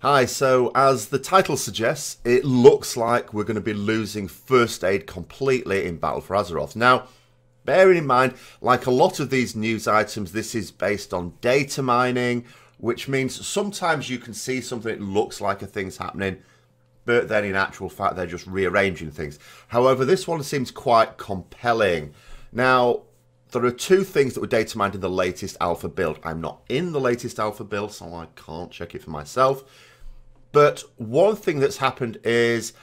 Hi, so as the title suggests, it looks like we're going to be losing first aid completely in Battle for Azeroth. Now, bearing in mind, like a lot of these news items, this is based on data mining, which means sometimes you can see something that looks like a thing's happening, but then in actual fact they're just rearranging things. However, this one seems quite compelling. Now, there are two things that were data mined in the latest alpha build. I'm not in the latest alpha build, so I can't check it for myself. But one thing that's happened is,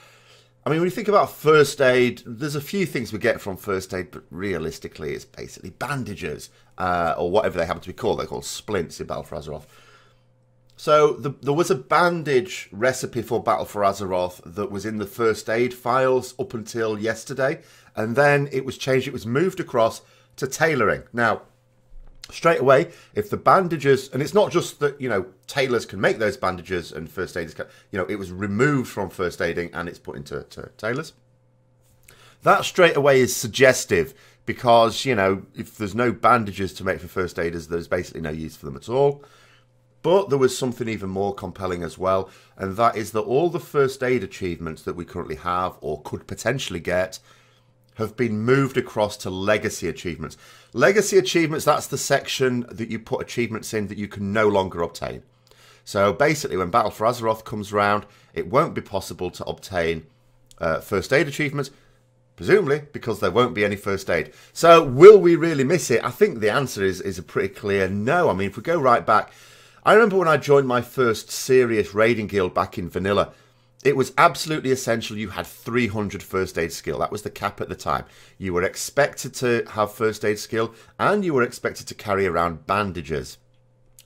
I mean, when you think about first aid, there's a few things we get from first aid, but realistically it's basically bandages, or whatever they happen to be called. They're called splints in Battle for Azeroth. So there was a bandage recipe for Battle for Azeroth that was in the first aid files up until yesterday, and then it was changed, it was moved across to tailoring. Now, straight away, if the bandages, and it's not just that, you know, tailors can make those bandages and first aiders can, you know, it was removed from first aiding and it's put into tailors. That straight away is suggestive because, you know, if there's no bandages to make for first aiders, there's basically no use for them at all. But there was something even more compelling as well, and that is that all the first aid achievements that we currently have or could potentially get have been moved across to legacy achievements. Legacy achievements, that's the section that you put achievements in that you can no longer obtain. So basically, when Battle for Azeroth comes around, it won't be possible to obtain first aid achievements, presumably because there won't be any first aid. So will we really miss it? I think the answer is a pretty clear no. I mean, if we go right back, I remember when I joined my first serious raiding guild back in vanilla, it was absolutely essential you had 300 first aid skill. That was the cap at the time. You were expected to have first aid skill and you were expected to carry around bandages.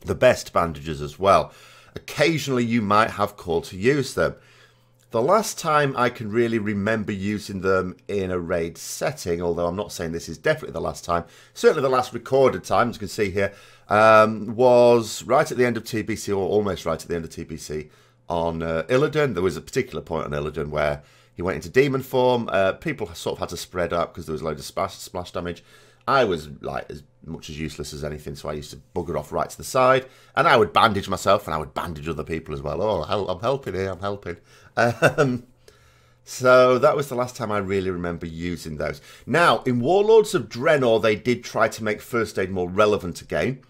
The best bandages as well. Occasionally you might have call to use them. The last time I can really remember using them in a raid setting, although I'm not saying this is definitely the last time, certainly the last recorded time, as you can see here, was right at the end of TBC, or almost right at the end of TBC. On Illidan. There was a particular point on Illidan where he went into demon form. People sort of had to spread up because there was a load of splash damage. I was like as much as useless as anything, so I used to bugger off right to the side, and I would bandage myself and I would bandage other people as well. Oh, I'm helping here, I'm helping. So that was the last time I really remember using those. Now, in Warlords of Draenor, they did try to make first aid more relevant again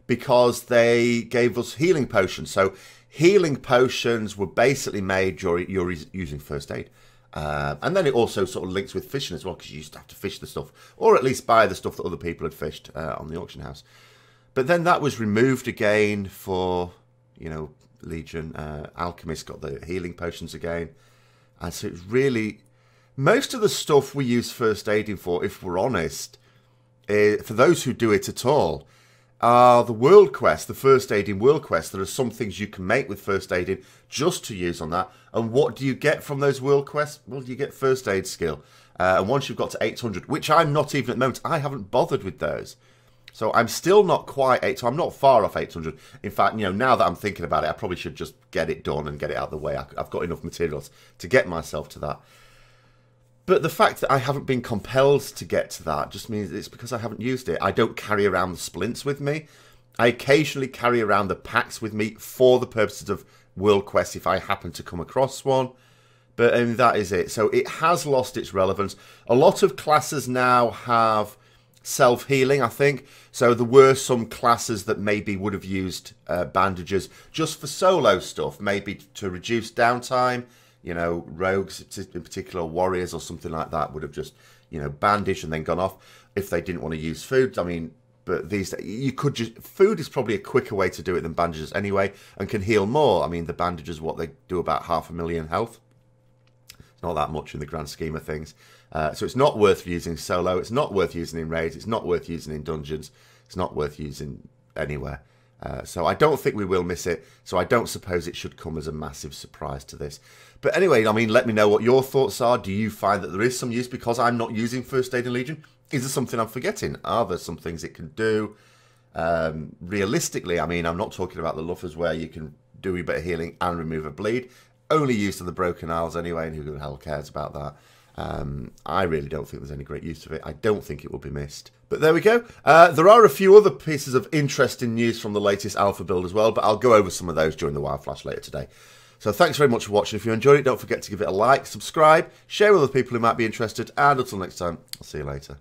because they gave us healing potions. So healing potions were basically made you're using first aid. And then it also sort of links with fishing as well, because you used to have to fish the stuff, or at least buy the stuff that other people had fished on the auction house. But then that was removed again for, you know, Legion. Alchemist got the healing potions again. And so it's really, most of the stuff we use first aiding for, if we're honest, for those who do it at all, the world quest, the first aiding world quest. There are some things you can make with first aiding just to use on that. And what do you get from those world quests? Well, you get first aid skill. And once you've got to 800, which I'm not even at the moment, I haven't bothered with those. So I'm still not quite 800, so I'm not far off 800. In fact, you know, now that I'm thinking about it, I probably should just get it done and get it out of the way. I've got enough materials to get myself to that. But the fact that I haven't been compelled to get to that just means it's because I haven't used it. I don't carry around the splints with me. I occasionally carry around the packs with me for the purposes of world quests if I happen to come across one. But that is it. So it has lost its relevance. A lot of classes now have self-healing, I think. So there were some classes that maybe would have used bandages just for solo stuff, maybe to reduce downtime. You know, rogues in particular, warriors or something like that would have just, you know, bandaged and then gone off if they didn't want to use food. I mean, but these days, you could just, food is probably a quicker way to do it than bandages anyway, and can heal more. I mean, the bandages, what they do, about 500,000 health. It's not that much in the grand scheme of things. So it's not worth using solo. It's not worth using in raids. It's not worth using in dungeons. It's not worth using anywhere. So I don't think we will miss it. So I don't suppose it should come as a massive surprise to this. But anyway, I mean, let me know what your thoughts are. Do you find that there is some use because I'm not using First Aid in Legion? Is there something I'm forgetting? Are there some things it can do? Realistically, I mean, I'm not talking about the Luffers where you can do a bit of healing and remove a bleed. Only used to the Broken Isles anyway, and who the hell cares about that? I really don't think there's any great use of it. I don't think it will be missed. But there we go. There are a few other pieces of interesting news from the latest Alpha build as well, but I'll go over some of those during the Wild Flash later today. So thanks very much for watching. If you enjoyed it, don't forget to give it a like, subscribe, share with other people who might be interested, and until next time, I'll see you later.